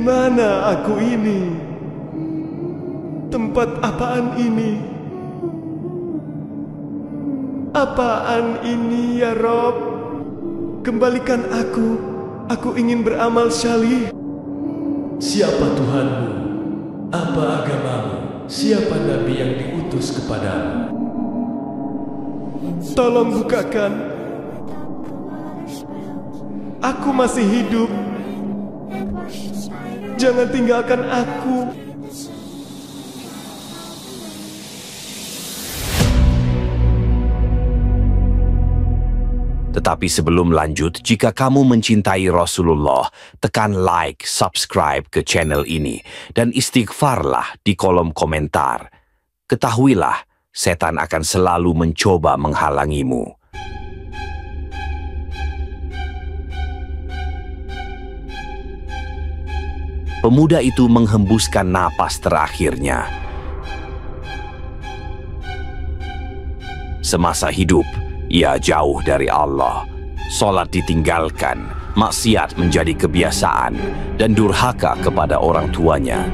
mana aku ini? Tempat apaan ini? Apaan ini ya Rob? Kembalikan aku ingin beramal salih. Siapa Tuhanmu? Apa agamamu? Siapa Nabi yang diutus kepadamu? Tolong bukakan. Aku masih hidup. Jangan tinggalkan aku. Tetapi sebelum lanjut, jika kamu mencintai Rasulullah, tekan like, subscribe ke channel ini, dan istighfarlah di kolom komentar. Ketahuilah, setan akan selalu mencoba menghalangimu. Pemuda itu menghembuskan napas terakhirnya. Semasa hidup, ia jauh dari Allah. Salat ditinggalkan, maksiat menjadi kebiasaan, dan durhaka kepada orang tuanya.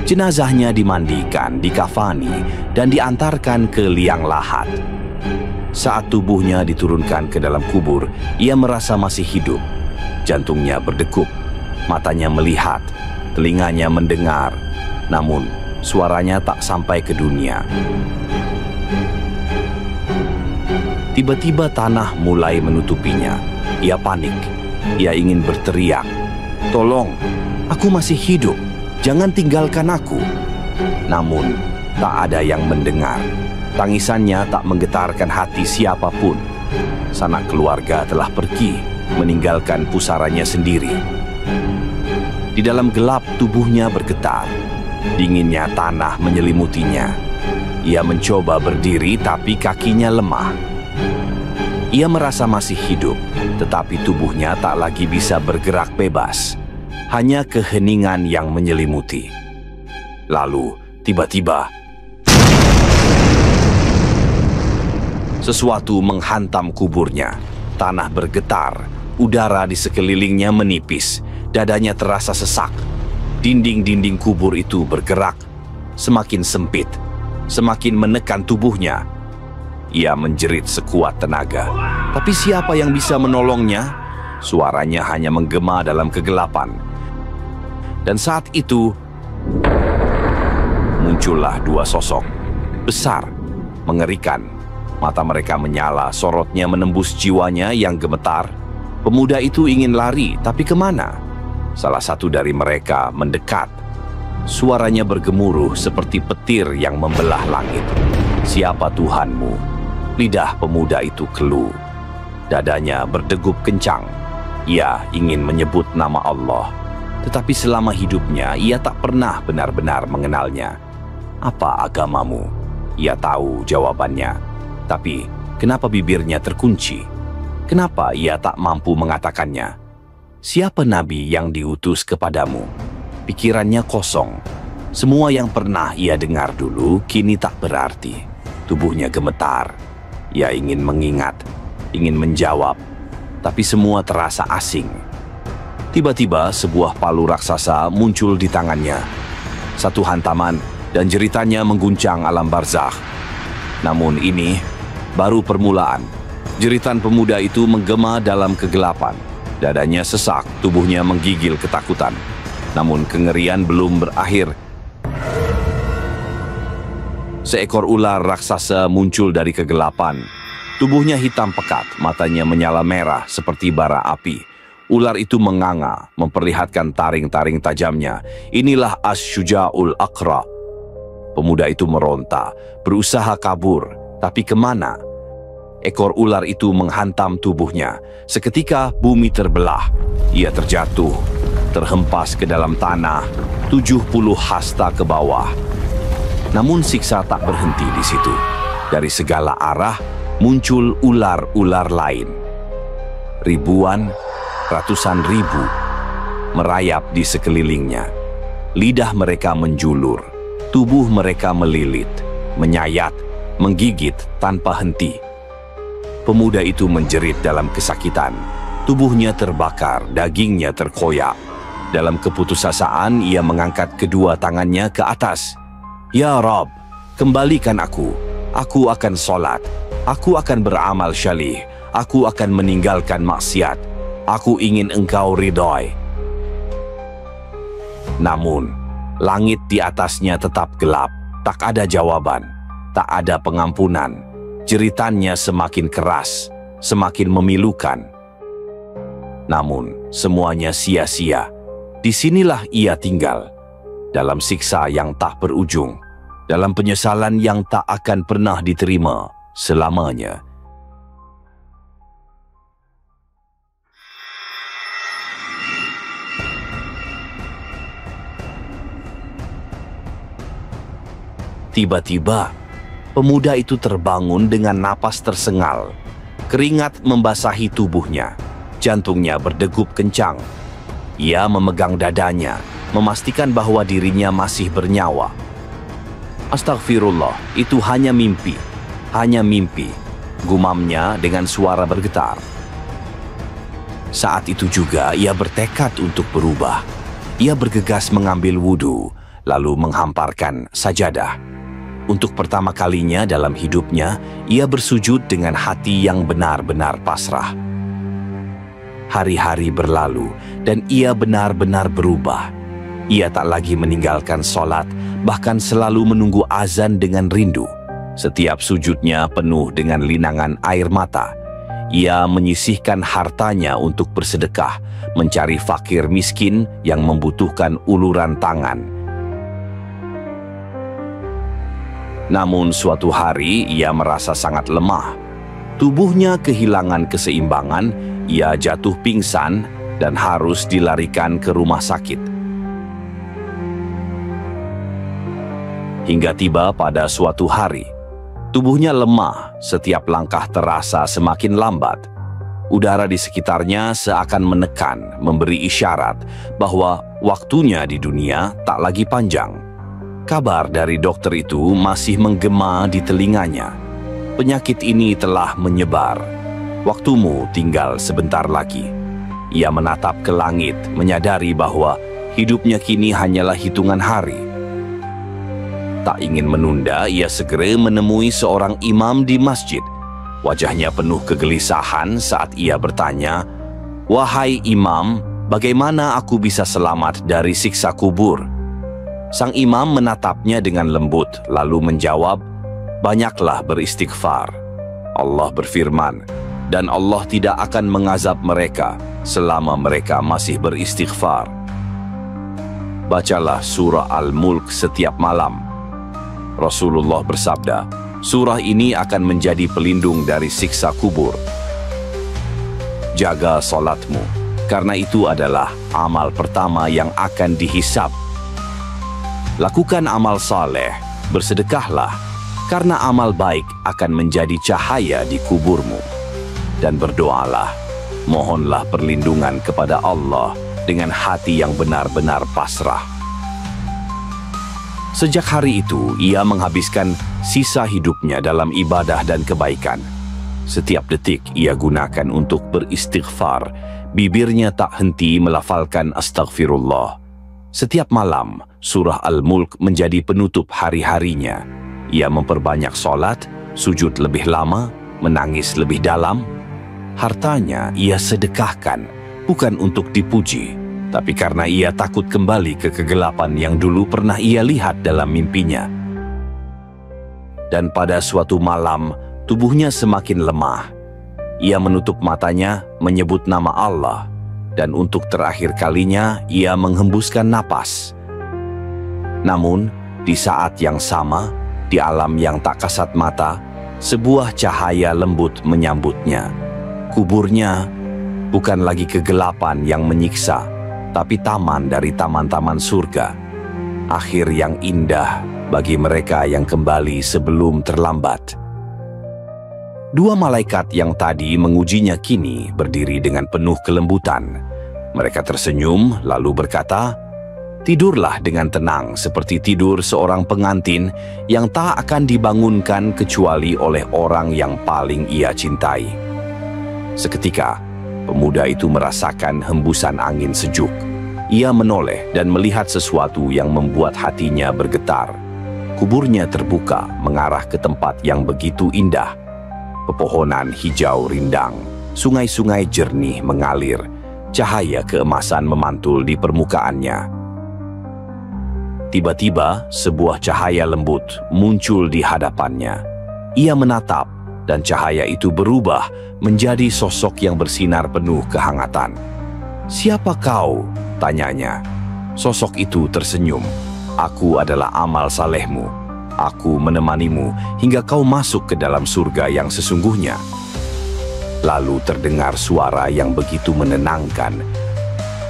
Jenazahnya dimandikan, dikafani, dan diantarkan ke liang lahat. Saat tubuhnya diturunkan ke dalam kubur, ia merasa masih hidup. Jantungnya berdegup, matanya melihat, telinganya mendengar, namun suaranya tak sampai ke dunia. Tiba-tiba tanah mulai menutupinya. Ia panik. Ia ingin berteriak, "Tolong, aku masih hidup. Jangan tinggalkan aku." Namun, tak ada yang mendengar. Tangisannya tak menggetarkan hati siapapun. Sanak keluarga telah pergi, meninggalkan pusarannya sendiri. Di dalam gelap, tubuhnya bergetar. Dinginnya tanah menyelimutinya. Ia mencoba berdiri, tapi kakinya lemah. Ia merasa masih hidup, tetapi tubuhnya tak lagi bisa bergerak bebas. Hanya keheningan yang menyelimuti. Lalu, tiba-tiba, sesuatu menghantam kuburnya. Tanah bergetar, udara di sekelilingnya menipis, dadanya terasa sesak. Dinding-dinding kubur itu bergerak, semakin sempit, semakin menekan tubuhnya. Ia menjerit sekuat tenaga, tapi siapa yang bisa menolongnya? Suaranya hanya menggema dalam kegelapan. Dan saat itu, muncullah dua sosok, besar, mengerikan. Mata mereka menyala, sorotnya menembus jiwanya yang gemetar. Pemuda itu ingin lari, tapi kemana? Salah satu dari mereka mendekat. Suaranya bergemuruh seperti petir yang membelah langit. "Siapa Tuhanmu?" Lidah pemuda itu keluh. Dadanya berdegup kencang. Ia ingin menyebut nama Allah. Tetapi selama hidupnya, ia tak pernah benar-benar mengenalnya. "Apa agamamu?" Ia tahu jawabannya. Tapi, kenapa bibirnya terkunci? Kenapa ia tak mampu mengatakannya? Siapa nabi yang diutus kepadamu? Pikirannya kosong. Semua yang pernah ia dengar dulu kini tak berarti. Tubuhnya gemetar. Ia ingin mengingat, ingin menjawab, tapi semua terasa asing. Tiba-tiba sebuah palu raksasa muncul di tangannya. Satu hantaman dan jeritannya mengguncang alam barzakh. Namun ini baru permulaan. Jeritan pemuda itu menggema dalam kegelapan. Dadanya sesak, tubuhnya menggigil ketakutan. Namun kengerian belum berakhir. Seekor ular raksasa muncul dari kegelapan. Tubuhnya hitam pekat, matanya menyala merah seperti bara api. Ular itu menganga, memperlihatkan taring-taring tajamnya. Inilah Asy-Syuja'ul Aqra. Pemuda itu meronta, berusaha kabur, tapi kemana? Ekor ular itu menghantam tubuhnya. Seketika bumi terbelah. Ia terjatuh, terhempas ke dalam tanah, 70 hasta ke bawah. Namun siksa tak berhenti di situ. Dari segala arah muncul ular-ular lain. Ribuan, ratusan ribu merayap di sekelilingnya. Lidah mereka menjulur, tubuh mereka melilit, menyayat, menggigit tanpa henti. Pemuda itu menjerit dalam kesakitan. Tubuhnya terbakar, dagingnya terkoyak. Dalam keputusasaan, ia mengangkat kedua tangannya ke atas. Ya Rabb, kembalikan aku. Aku akan sholat. Aku akan beramal syalih. Aku akan meninggalkan maksiat. Aku ingin Engkau ridhoi. Namun, langit di atasnya tetap gelap. Tak ada jawaban. Tak ada pengampunan. Jeritannya semakin keras, semakin memilukan. Namun, semuanya sia-sia. Disinilah ia tinggal, dalam siksa yang tak berujung, dalam penyesalan yang tak akan pernah diterima selamanya. Tiba-tiba, pemuda itu terbangun dengan napas tersengal. Keringat membasahi tubuhnya. Jantungnya berdegup kencang. Ia memegang dadanya, memastikan bahwa dirinya masih bernyawa. Astagfirullah, itu hanya mimpi. Hanya mimpi, gumamnya dengan suara bergetar. Saat itu juga ia bertekad untuk berubah. Ia bergegas mengambil wudhu, lalu menghamparkan sajadah. Untuk pertama kalinya dalam hidupnya, ia bersujud dengan hati yang benar-benar pasrah. Hari-hari berlalu dan ia benar-benar berubah. Ia tak lagi meninggalkan sholat, bahkan selalu menunggu azan dengan rindu. Setiap sujudnya penuh dengan linangan air mata. Ia menyisihkan hartanya untuk bersedekah, mencari fakir miskin yang membutuhkan uluran tangan. Namun suatu hari ia merasa sangat lemah. Tubuhnya kehilangan keseimbangan, ia jatuh pingsan dan harus dilarikan ke rumah sakit. Hingga tiba pada suatu hari, tubuhnya lemah, setiap langkah terasa semakin lambat. Udara di sekitarnya seakan menekan, memberi isyarat bahwa waktunya di dunia tak lagi panjang. Kabar dari dokter itu masih menggema di telinganya. Penyakit ini telah menyebar. Waktumu tinggal sebentar lagi. Ia menatap ke langit, menyadari bahwa hidupnya kini hanyalah hitungan hari. Tak ingin menunda, ia segera menemui seorang imam di masjid. Wajahnya penuh kegelisahan saat ia bertanya, "Wahai imam, bagaimana aku bisa selamat dari siksa kubur?" Sang imam menatapnya dengan lembut, lalu menjawab, "Banyaklah beristighfar. Allah berfirman, dan Allah tidak akan mengazab mereka selama mereka masih beristighfar. Bacalah surah Al-Mulk setiap malam." Rasulullah bersabda, surah ini akan menjadi pelindung dari siksa kubur. Jaga salatmu, karena itu adalah amal pertama yang akan dihisab. Lakukan amal saleh, bersedekahlah, karena amal baik akan menjadi cahaya di kuburmu. Dan berdoalah, mohonlah perlindungan kepada Allah dengan hati yang benar-benar pasrah. Sejak hari itu, ia menghabiskan sisa hidupnya dalam ibadah dan kebaikan. Setiap detik ia gunakan untuk beristighfar. Bibirnya tak henti melafalkan astagfirullah. Setiap malam, surah Al-Mulk menjadi penutup hari-harinya. Ia memperbanyak sholat, sujud lebih lama, menangis lebih dalam. Hartanya ia sedekahkan, bukan untuk dipuji, tapi karena ia takut kembali ke kegelapan yang dulu pernah ia lihat dalam mimpinya. Dan pada suatu malam, tubuhnya semakin lemah. Ia menutup matanya, menyebut nama Allah, dan untuk terakhir kalinya ia menghembuskan napas. Namun, di saat yang sama, di alam yang tak kasat mata, sebuah cahaya lembut menyambutnya. Kuburnya bukan lagi kegelapan yang menyiksa, tapi taman dari taman-taman surga. Akhir yang indah bagi mereka yang kembali sebelum terlambat. Dua malaikat yang tadi mengujinya kini berdiri dengan penuh kelembutan. Mereka tersenyum lalu berkata, Tidurlah dengan tenang seperti tidur seorang pengantin yang tak akan dibangunkan kecuali oleh orang yang paling ia cintai. Seketika, pemuda itu merasakan hembusan angin sejuk. Ia menoleh dan melihat sesuatu yang membuat hatinya bergetar. Kuburnya terbuka mengarah ke tempat yang begitu indah. Pepohonan hijau rindang, sungai-sungai jernih mengalir, cahaya keemasan memantul di permukaannya. Tiba-tiba, sebuah cahaya lembut muncul di hadapannya. Ia menatap, dan cahaya itu berubah menjadi sosok yang bersinar penuh kehangatan. "Siapa kau?" tanyanya. Sosok itu tersenyum. "Aku adalah amal salehmu. Aku menemanimu hingga kau masuk ke dalam surga yang sesungguhnya." Lalu terdengar suara yang begitu menenangkan.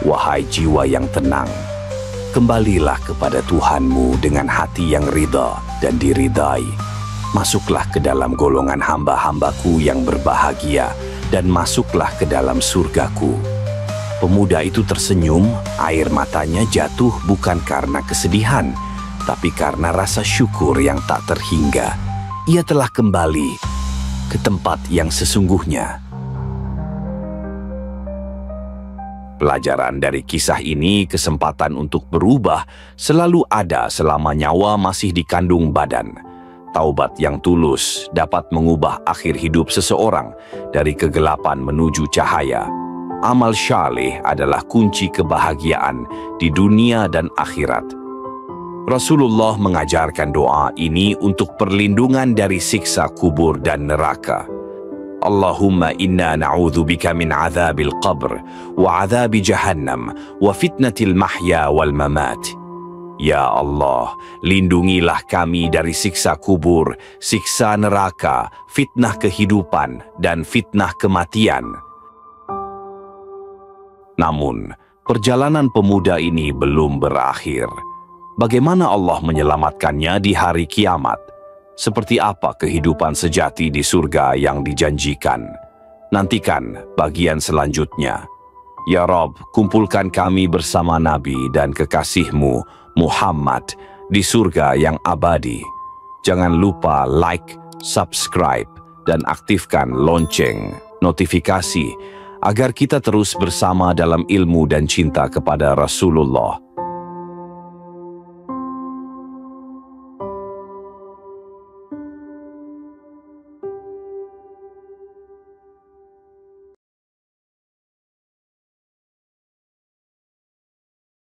"Wahai jiwa yang tenang, kembalilah kepada Tuhanmu dengan hati yang ridha dan diridai. Masuklah ke dalam golongan hamba-hambaku yang berbahagia dan masuklah ke dalam surgaku." Pemuda itu tersenyum, air matanya jatuh bukan karena kesedihan, tapi karena rasa syukur yang tak terhingga. Ia telah kembali ke tempat yang sesungguhnya. Pelajaran dari kisah ini, kesempatan untuk berubah selalu ada selama nyawa masih dikandung badan. Taubat yang tulus dapat mengubah akhir hidup seseorang dari kegelapan menuju cahaya. Amal syaleh adalah kunci kebahagiaan di dunia dan akhirat. Rasulullah mengajarkan doa ini untuk perlindungan dari siksa kubur dan neraka. Allahumma inna na'udzubika min azabil qabr wa azabi jahannam wa fitnatil mahya wal mamat. Ya Allah, lindungilah kami dari siksa kubur, siksa neraka, fitnah kehidupan, dan fitnah kematian. Namun, perjalanan pemuda ini belum berakhir. Bagaimana Allah menyelamatkannya di hari kiamat? Seperti apa kehidupan sejati di surga yang dijanjikan? Nantikan bagian selanjutnya. Ya Rob, kumpulkan kami bersama Nabi dan kekasih-Mu, Muhammad, di surga yang abadi. Jangan lupa like, subscribe, dan aktifkan lonceng notifikasi agar kita terus bersama dalam ilmu dan cinta kepada Rasulullah.